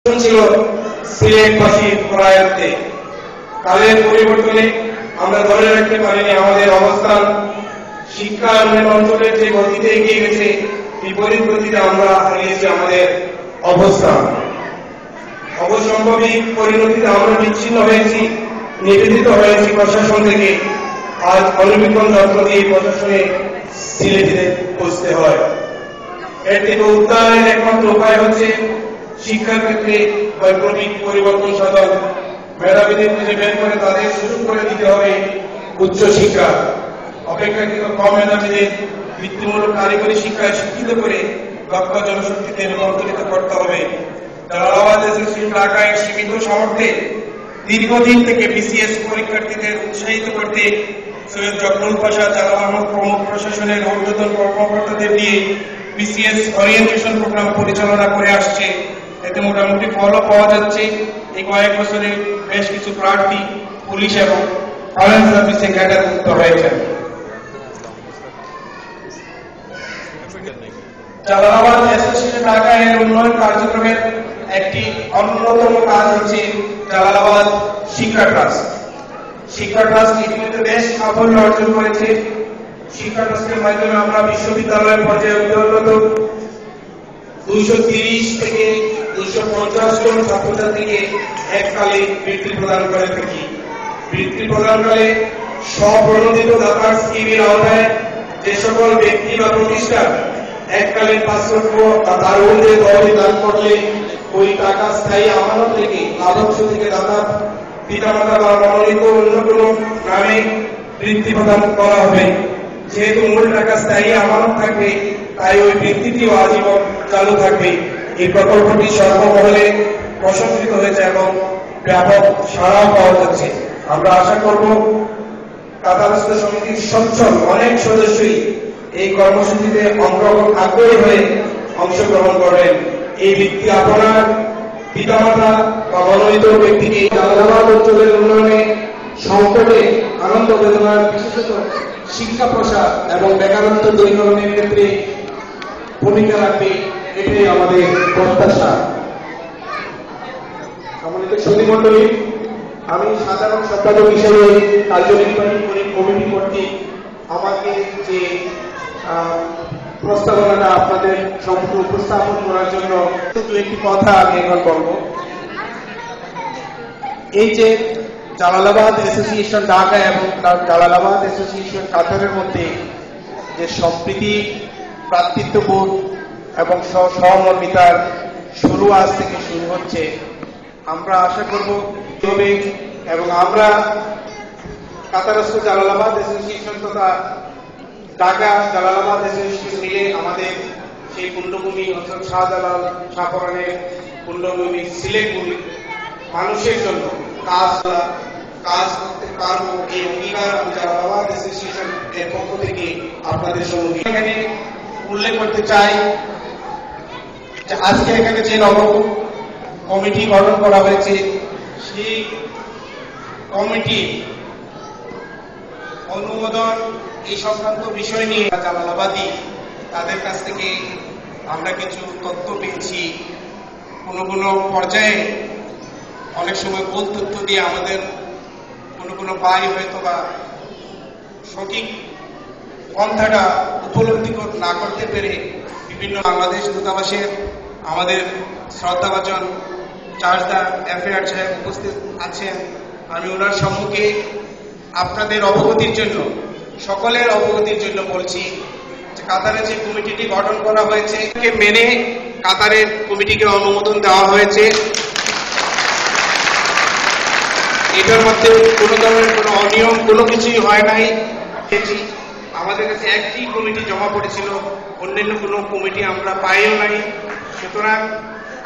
ছিল সিলেটবাসীর প্রয়াতে। কালের পরিবর্তনে আমরা ধরে রাখতে পারিনি আমাদের অবস্থান। শিক্ষা উন্নয়ন অঞ্চলের যে গতিতে এগিয়ে গেছে, বিপরীত গতিতে আমরা হারিয়েছি আমাদের অবস্থান। অবসম্ভাবী পরিণতিতে আমরা বিচ্ছিন্ন হয়েছি, নিবেদিত হয়েছি প্রশাসন থেকে। আজ অনবীক্ষণ যত্ন দিয়ে প্রশাসনে সিলেটে বসতে হয়। এর থেকে উত্তরণের একমাত্র উপায় হচ্ছে শিক্ষার ক্ষেত্রে বৈপ্লবিক পরিবর্তন সাধন। মেধাবীদের খুঁজে বের করে তাদের সুযোগ করে দিতে হবে উচ্চ শিক্ষা। অপেক্ষাকৃত কম মেধাবীদের বৃত্তিমূলক কারিগরি শিক্ষায় শিক্ষিত করে দক্ষ জনশক্তিতে রূপান্তরিত করতে হবে। জালালাবাদ এসএসসি ঢাকায় সীমিত সামর্থ্যে দীর্ঘদিন থেকে বিসিএস পরীক্ষার্থীদের উৎসাহিত করতে সৈয়দ জফরুল পাশা, জালাল আহমদ প্রমুখ প্রশাসনের ঊর্ধ্বতন কর্মকর্তাদের নিয়ে বিসিএস ওরিয়েন্টেশন প্রোগ্রাম পরিচালনা করে আসছে। এতে মোটামুটি ফলও পাওয়া যাচ্ছে। এই কয়েক বছরে বেশ কিছু প্রার্থী পুলিশ এবং ফরেন সার্ভিসে ক্যাডারভুক্ত হয়েছেন। জালালাবাদ এসএসসি ঢাকা এর উন্নয়ন কার্যক্রমের একটি অন্যতম কাজ হচ্ছে জালালাবাদ শিক্ষা ট্রাস্ট। শিক্ষা ট্রাস্ট ইতিমধ্যে বেশ সাফল্য অর্জন করেছে। শিক্ষা ট্রাস্টের মাধ্যমে আমরা বিশ্ববিদ্যালয় পর্যায়ে উন্নত 230 থেকে 250 জন ছাত্রছাত্রীকে এককালে বৃত্তি প্রদান করে থাকি। বৃত্তি প্রদানকালে স্বপ্রণোদিত দাতার স্কিমের আওতায় যে সকল ব্যক্তি বা প্রতিষ্ঠান এককালীন 5 লক্ষ বা তার ঊর্ধ্বে তহবিল দান করলে ওই টাকা স্থায়ী আমানত থেকে লাভাংশ থেকে দাতার পিতামাতা বা মনোনীত অন্য কোনো নামে বৃত্তি প্রদান করা হবে। যেহেতু মূল টাকা স্থায়ী আমানত থাকবে, তাই ওই বৃত্তিটিও আজীবন চালু থাকবে। এই প্রকল্পটি সর্বমহলে প্রশংসিত হয়েছে এবং ব্যাপক সাড়াও পাওয়া যাচ্ছে। আমরা আশা করব কাতারস্থ সমিতির সচ্ছল অনেক সদস্যই এই কর্মসূচিতে আগ্রহী হয়ে অংশগ্রহণ করবেন। এই বৃত্তি আপনার পিতামাতা বা মনোনীত ব্যক্তিকে জালালাবাদ অঞ্চলের উন্নয়নে, সংকটে, আনন্দ বেদনার, বিশেষত শিক্ষা প্রসার এবং বেকারত্ব দূরীকরণের ক্ষেত্রে ভূমিকা রাখবে, এটাই আমাদের প্রত্যাশা। সম্মানিত সুধীমণ্ডলী, আমি সাধারণ সম্পাদক হিসেবে কার্যনির্বাহী কমিটি কর্তৃক আমাকে যে প্রস্তাবনাটা আপনাদের সম্মুখে উপস্থাপন করার জন্য একটি কথা আমি এখন বলব। এই যে জালালাবাদ অ্যাসোসিয়েশন ঢাকা এবং জালালাবাদ অ্যাসোসিয়েশন কাতারের মধ্যে যে সম্প্রীতি, ভ্রাতৃত্ববোধ এবং সহমর্মিতার শুরু আজ থেকে শুরু হচ্ছে, আমরা আশা করব তবে এবং আমরা কাতারস্থ জালালাবাদ অ্যাসোসিয়েশন তথা ঢাকা জালালাবাদ অ্যাসোসিয়েশন মিলে আমাদের সেই পুণ্যভূমি অর্থাৎ শাহজালাল শাহপরানের পুণ্যভূমি সিলেটভূমি মানুষের জন্য কাজ করতে পারবো, এই অঙ্গীকার আমি জালালাবাদ অ্যাসোসিয়েশন এর পক্ষ থেকে আপনাদের সম্মুখে এখানে উল্লেখ করতে চাই যে আজকে এখানে যে নবম কমিটি গঠন করা হয়েছে, সেই কমিটি অনুমোদন এই সংক্রান্ত বিষয় নিয়ে জালালাবাদী তাদের কাছ থেকে আমরা কিছু তথ্য পেয়েছি। কোনো পর্যায়ে অনেক সময় ভুল তথ্য দিয়ে আমাদের কোনো ভাই হয়তো বা সঠিক পন্থাটা উপলব্ধি না করতে পেরে বিভিন্ন বাংলাদেশ দূতাবাসের আমাদের শ্রদ্ধাভাজন চার্জদার অ্যাফেয়ার সাহেব উপস্থিত আছেন। আমি ওনার সম্মুখে আপনাদের অবগতির জন্য, সকলের অবগতির জন্য বলছি যে কাতারে যে কমিটিটি গঠন করা হয়েছে মেনে কাতারের কমিটিকে অনুমোদন দেওয়া হয়েছে। এটার মধ্যে কোনো ধরনের কোনো অনিয়ম কোনো কিছুই হয় নাই। আমাদের কাছে একটি কমিটি জমা পড়েছিল, অন্যান্য কোনো কমিটি আমরা পাইও নাই। সুতরাং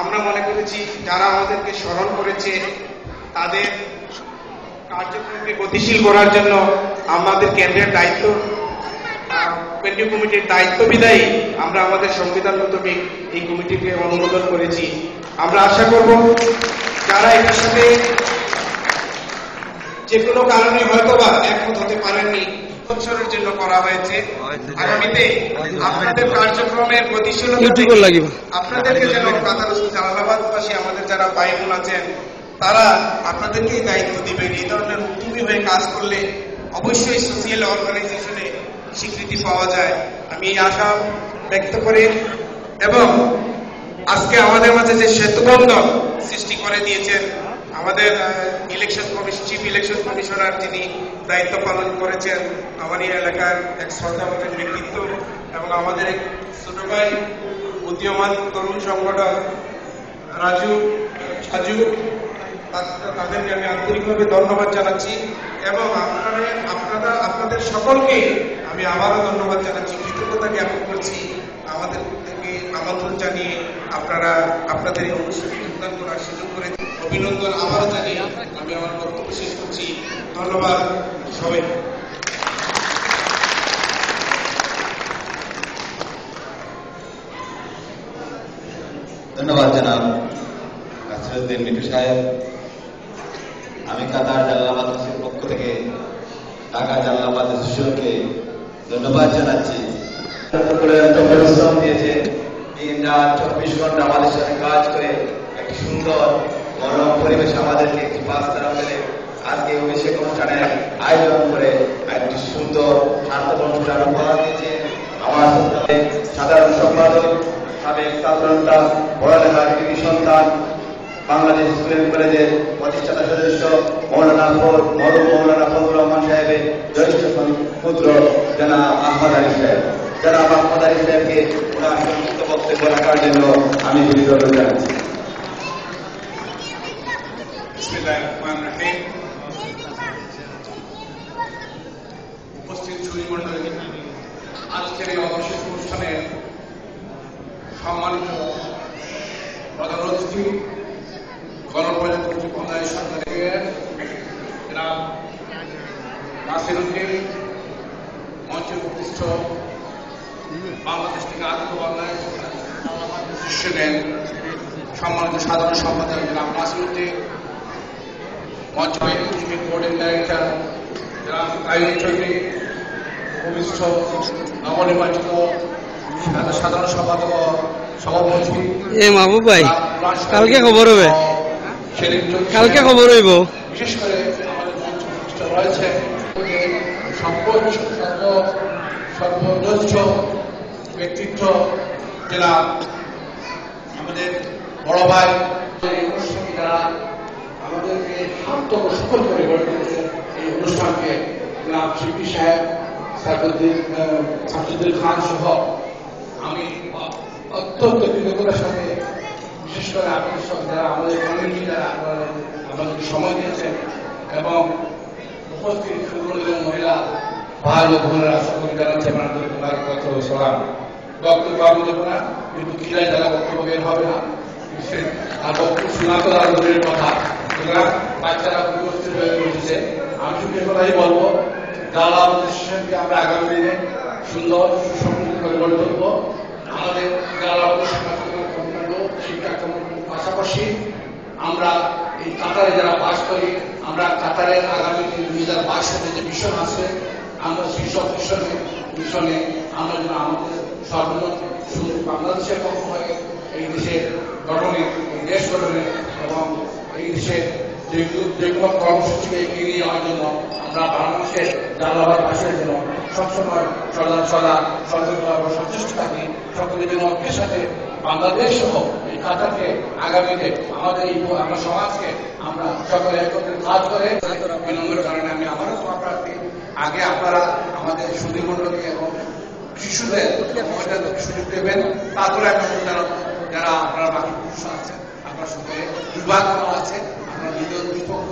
আমরা মনে করেছি যারা আমাদেরকে স্মরণ করেছে তাদের কার্যক্রমকে গতিশীল করার জন্য আমাদের কেন্দ্রের দায়িত্ব, কেন্দ্রীয় কমিটির দায়িত্ব বিদায়ী আমরা আমাদের সংবিধান মোতাবেক এই কমিটিকে অনুমোদন করেছি। আমরা আশা করব যারা এটার সাথে যে কোনো কারণে হয়তোবা একমত হতে পারেননি, বছরের জন্য করা হয়েছে। আগামীতে আপনাদের কার্যক্রমের গতিশীলতা আপনাদেরকে যেন জালালাবাদবাসী আমাদের যারা ভাই বোন আছেন তারা আপনাদেরকেই দায়িত্ব দিবেন। এই ধরনের উদ্যমী হয়ে কাজ করলে অবশ্যই সোশিয়াল অর্গানাইজেশনে স্বীকৃতি পাওয়া যায়, আমি এই আশা ব্যক্ত করি। এবং আজকে আমাদের মাঝে যে সেতুবন্ধন সৃষ্টি করে দিয়েছেন আমাদের চিফ ইলেকশন কমিশনার, যিনি দায়িত্ব পালন করেছেন, আমার এই এলাকার এক শ্রদ্ধাবান ব্যক্তিত্ব এবং আমাদের এক ছোট ভাই উদীয়মান তরুণ সংগঠক সাজু, তাদেরকে আমি আন্তরিকভাবে ধন্যবাদ জানাচ্ছি। এবং আপনাদের সকলকে আমি আবারও ধন্যবাদ জানাচ্ছি, কৃতজ্ঞতা জ্ঞাপন করছি আমাদের থেকে আমন্ত্রণ জানিয়ে আপনারা আপনাদের এই অনুষ্ঠানে যোগদান করার সুযোগ করে অভিনন্দন আবারও জানিয়ে আমি আমার বক্তব্য শেষ করছি। ধন্যবাদ সবাই। ধন্যবাদ জানাব আসিরুদ্দিন মিঠু সাহেব। আমি কাতার জালালাবাদ মসজিদের পক্ষ থেকে ঢাকা জালালাবাদ অ্যাসোসিয়েশনকে ধন্যবাদ জানাচ্ছি। পরিশ্রম দিয়েছে, দিন রাত 24 ঘন্টা আমাদের সাথে কাজ করে একটি সুন্দর মনোরম পরিবেশ আমাদেরকে একটি 5 তারা পেলে আজকে অভিষেক অনুষ্ঠানের আয়োজন করে একটি সুন্দর শান্তপূর্ণ অনুষ্ঠান উপহার দিয়েছে। আমার সাধারণ সম্পাদক, সাবেক ছাত্রনেতা, পড়ালেখার কৃতি সন্তান, বাংলাদেশ স্টুডেন্ট কলেজের প্রতিষ্ঠাতা সদস্য মৌলানা ফজলুর রহমান সাহেবের জ্যেষ্ঠ পুত্র জনাব আহমদ আলী সাহেব। জনাব আহমদ আলী সাহেবকে ওনার সংক্ষিপ্ত বক্তব্য রাখার জন্য আমি বিনীত অনুরোধ জানাচ্ছি। উপস্থিত সুধীমণ্ডলী, আজকের এই অবসর অনুষ্ঠানে সম্মানিত প্রধান অতিথি গণপ্রজাতন্ত্রী বাংলাদেশ সরকারের জনাব নাসিরউদ্দিন, মঞ্চে উপস্থিত বাংলাদেশ থেকে আগত বাংলাদেশ সম্মানিত সাধারণ সম্পাদক জনাব নাসিরউদ্দিন, মঞ্চে বোর্ডের ডাইরেক্টর জনাব কাইয়ুম চৌধুরী, উপস্থিত নবনির্বাচিত সাধারণ সম্পাদক সভাপতি মাহবুব ভাই, কালকে খবর হবে, কালকে খবর হইব। বিশেষ করে আমাদের রয়েছে সর্বোচ্চ ব্যক্তিত্ব যারা আমাদের বড় ভাই, যারা আমাদেরকে শান্ত ও সফল করে গড়ে তুলেছে এই অনুষ্ঠানকে, জনাব শিল্পী সাহেব, সাইফুদ্দিন খান সহ আমি অত্যন্ত কৃতজ্ঞতার সাথে, বিশেষ করে আপনাদের সঙ্গে যারা আমাদের কমিউনিটি, যারা আমাদেরকে সময় দিয়েছেন এবং উপস্থিত সুন্দর মহিলা ভাই ও বোনেরা সকলকে জানাচ্ছি আপনাদের সালাম। বক্তব্য আমি দেবো না, কিন্তু কিরায় যারা বক্তব্য বের হবে না, আর বক্তব্য শোনা তো তারা দূরের কথা, সুতরাং বাচ্চারা উপস্থিত হয়ে বসেছে। আমি শুধু কথাই বলবো, জালালাবাদ স্টেশনকে আমরা আগামী দিনে সুন্দর সুসংগঠিত করে গড়ে তুলব। আমাদের জালালাবাদের শিক্ষাক্রমের পাশাপাশি আমরা এই কাতারে যারা বাস করি, আমরা কাতারের আগামী 2022 সালে যে মিশন আছে, আমরা শীর্ষক মিশনে আমরা যেন আমাদের সর্বমোট বাংলাদেশের পক্ষ হয়ে এই দেশের গঠনে, এই দেশ গঠনে এবং এই দেশের যেগুলো কর্মসূচিকে এগিয়ে নিয়ে যাওয়ার জন্য আমরা বাংলাদেশের জালালাবাদবাসীর জন্য সবসময় সদা সচেষ্ট থাকি। সকলের জন্য এর সাথে বাংলাদেশ সহ এই কাতারকে আগামীতে আমাদের এই আমার সমাজকে আমরা সকলে একত্রে কাজ করে বিলম্বের কারণে আমি আবারও আপনাকে আগে আপনারা আমাদের সুধীমণ্ডলীকে এবং শিশুদের সুযোগ দেবেন, তারপরে যারা আপনারা বাকি পুরুষ আছেন, আপনার সকলে বিভাগ আছে, আপনারা নিজের বিপক্ষ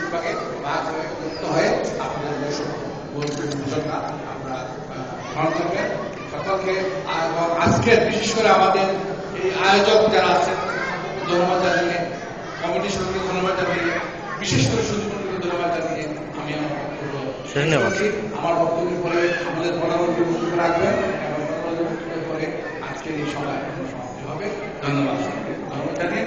বিভাগে ভাগ হয়ে যুক্ত হয়ে আপনাদের ভূষণটা আমরা গ্রহণ করবেন। সকলকে এবং আজকের বিশেষ করে আমাদের এই আয়োজক যারা আছেন ধন্যবাদ জানিয়ে, কমিটির সঙ্গে ধন্যবাদ জানিয়ে, বিশেষ করে সুধীমণ্ডলীকে ধন্যবাদ জানিয়ে আমি আমার বক্তব্যের পরে আমাদের প্রধানমন্ত্রী বক্তব্য রাখবেন এবং প্রধানমন্ত্রীর পরে আজকের এই সময় সমাপ্তি হবে। ধন্যবাদ জানিয়ে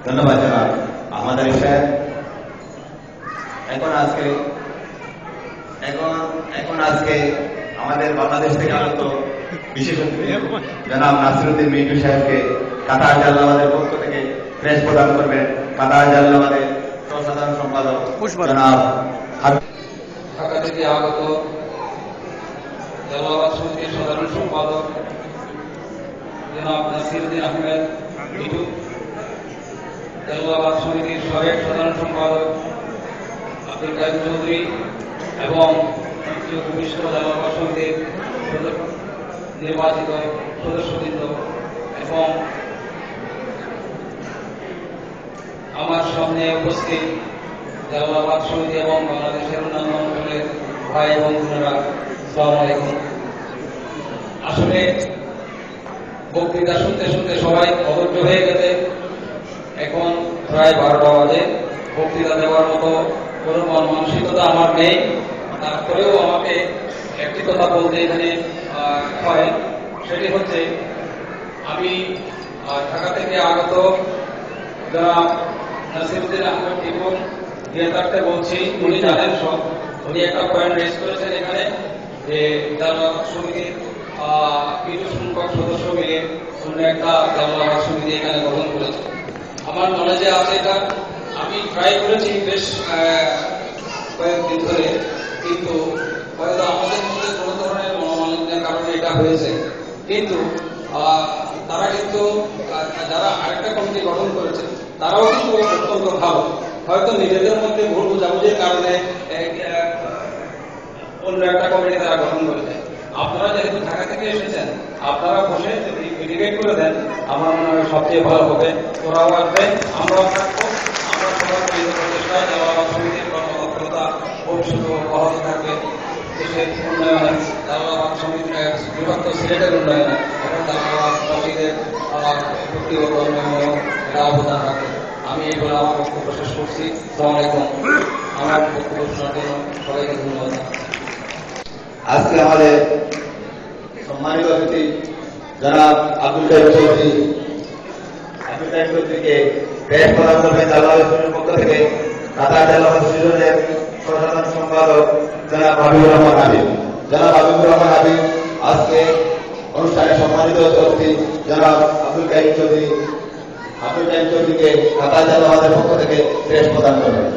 ধন্যবাদ জানাব আহমদ আলী সাহেব। এখন আজকে আমাদের বাংলাদেশ থেকে আগত বিশেষ অতিথি জনাব নাসিরউদ্দিন মিন্টু সাহেবকে কাতার জালালাবাদের পক্ষ থেকে ক্রেস্ট প্রদান করবেন কাতার জালালাবাদের সাধারণ সম্পাদক জনাব ঢাকা থেকে আগত জালালাবাদ সমিতির সাধারণ সম্পাদক জনাব নাসিরউদ্দিন আহমেদ মিন্টু, জালালাবাদ সমিতির সাবেক সাধারণ সম্পাদক আব্দুল কাইম চৌধুরী এবং ভূমিষ্ঠ জালালাবাদ সমিতির নির্বাচিত সদস্যবৃন্দ এবং আমার সামনে উপস্থিত জালালাবাদ সমিতি এবং বাংলাদেশের অন্যান্য অঞ্চলের ভাই এবং বোনেরা, আসসালামু আলাইকুম। আসলে বক্তৃতা শুনতে শুনতে সবাই অধৈর্য হয়ে গেছে। এখন প্রায় 12টা বাজে। বক্তৃতা দেওয়ার মতো কোনো মন মানসিকতা আমার নেই। তারপরেও আমাকে একটি কথা বলতে এখানে হয়, সেটি হচ্ছে আমি ঢাকা থেকে আগত জনাব নাসিরউদ্দিন আহমেদ টিপুর গ্রেপ্তারতে বলছি। উনি জানেন সব। উনি একটা পয়েন্ট রেজ করেছেন এখানে যে জালালাবাদ সমিতির কিছু সংখ্যক সদস্য মিলে অন্য একটা জালালাবাদ সমিতি এখানে গঠন করেছে। আমার নলেজে আছে এটা। আমি ট্রাই করেছি বেশ কয়েকদিন ধরে, কিন্তু হয়তো আমাদের মধ্যে কোনো ধরনের মনোমালিন্যের কারণে এটা হয়েছে। কিন্তু তারা কিন্তু যারা আরেকটা কমিটি গঠন করেছে তারাও কিন্তু অত্যন্ত ভালো। হয়তো নিজেদের মধ্যে ভুল বোঝাবুঝির কারণে অন্য একটা কমিটি তারা গঠন করেছে। আপনারা যেহেতু ঢাকা থেকে এসেছেন, আপনারা বসে যদি ডিবেট করে দেন আমার মনে হয় সবচেয়ে ভালো হবে। ওরাও আসবে, আমরাও থাকবো। আমরা সবার প্রচেষ্টায় জালালাবাদ সমিতির কর্মতৎপরতা ভবিষ্যতে অব্যাহত থাকবে। দেশের উন্নয়নে, জালালাবাদ সমিতির বিভক্ত সিলেটের উন্নয়নে এবং জালালাবাদবাসীদের ব্যক্তিগত উন্নয়নেও এরা অবদান রাখবে। আমি এই বলে আমার বক্তব্য শেষ করছি। আসসালামু আলাইকুম। আমার বক্তব্য শোনার জন্য সবাইকে ধন্যবাদ। আজকে আমাদের সম্মানিত অতিথি জনাব আব্দুল কাইম চৌধুরীকে ক্রেস্ট প্রদান করবেন জালালাবাদ সমিতির পক্ষ থেকে কাতার জালালাবাদ শিশুদের সাধারণ সম্পাদক জনাব হাবিবুর রহমান হাবিব। জনাব হাবিবুর রহমান হাবিব আজকে অনুষ্ঠানে সম্মানিত অতিথি জনাব আব্দুল কাইম চৌধুরীকে কাতার জালালাবাদের পক্ষ থেকে ক্রেস্ট প্রদান করবেন।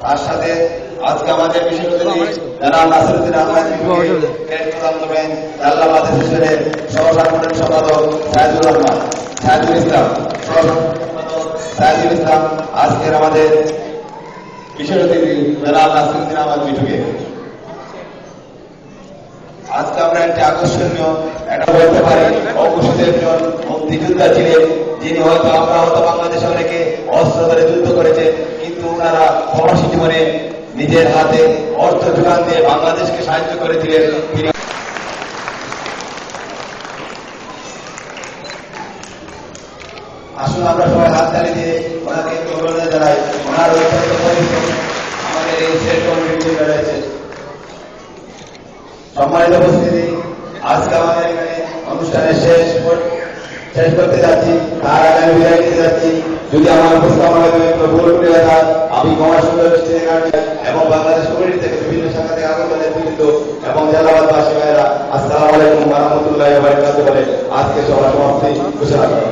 তার সাথে আজকে আমাদের বিশেষ অতিথি জনাব নাসিরউদ্দিন আহমেদ মিন্টুকে ক্রেস্ট প্রদান করবেন জালালাবাদ শিশুদের সহসাংগঠনিক সম্পাদক সাইদুল ইসলাম। আজকের আমাদের বিশেষ অতিথি জনাব নাসিরউদ্দিন আহমেদ মিন্টুকে আজকে আমরা একটি আকর্ষণীয় একটা বলতে পারি অঘোষিত একজন মুক্তিযোদ্ধা ছিলেন, যিনি হয়তো আমরা বাংলাদেশে অনেকে অস্ত্র ধরে যুদ্ধ করেছে, কিন্তু ওনারা প্রবাসী জীবনে নিজের হাতে অর্থ যোগান দিয়ে বাংলাদেশকে সাহায্য করেছিলেন। তিনি আসুন আমরা সবাই হাত তালি দিয়ে ওনাকে অভিনন্দন জানাই। ওনার অত্যন্ত পরিশ্রম আমাদের এই স্টেট কমিটির রয়েছে। সম্মানিত উপস্থিতি, আজকে আমাদের এখানে অনুষ্ঠানের শেষ করতে যাচ্ছি। তার আগে আমি বিদায় নিতে যাচ্ছি। যদি আমার উপস্থাপনা ভুল করে থাক, আমি ক্ষমা সুন্দর এবং বাংলাদেশ কমিটি থেকে বিভিন্ন শাখা থেকে আগত নেতৃত্ব এবং জালালাবাদবাসী ভাইয়েরা আসসালামু আলাইকুম ওয়া রাহমাতুল্লাহি ওয়া বারাকাতুহু বলে আজকে সভা সমাপ্তি ঘোষণা করা।